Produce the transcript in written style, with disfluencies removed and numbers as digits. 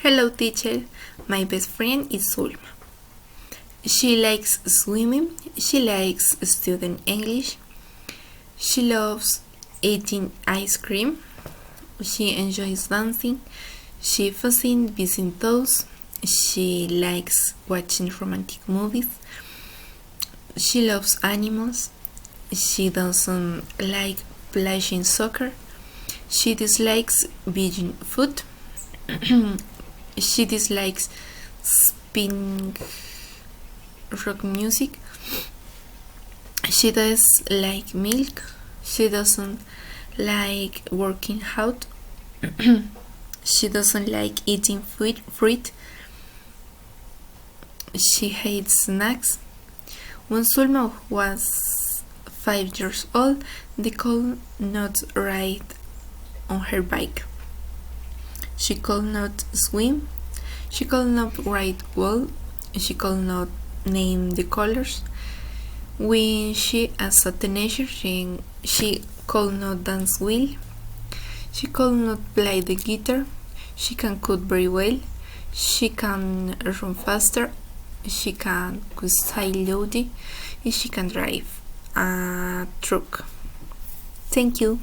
Hello teacher, my best friend is Zulma. She likes swimming, she likes studying English, she loves eating ice cream, she enjoys dancing, she fascinates visiting those, she likes watching romantic movies, she loves animals, she doesn't like playing soccer, she dislikes vegan food, she dislikes spin rock music, she does like milk, she doesn't like working out, she doesn't like eating fruit, she hates snacks. When Sulma was 5 years old, they could not ride on her bike. She could not swim, she could not ride well, she could not name the colors. When she as a teenager, she could not dance well, she could not play the guitar, she can cook very well, she can run faster, she can say loudly, and she can drive a truck. Thank you.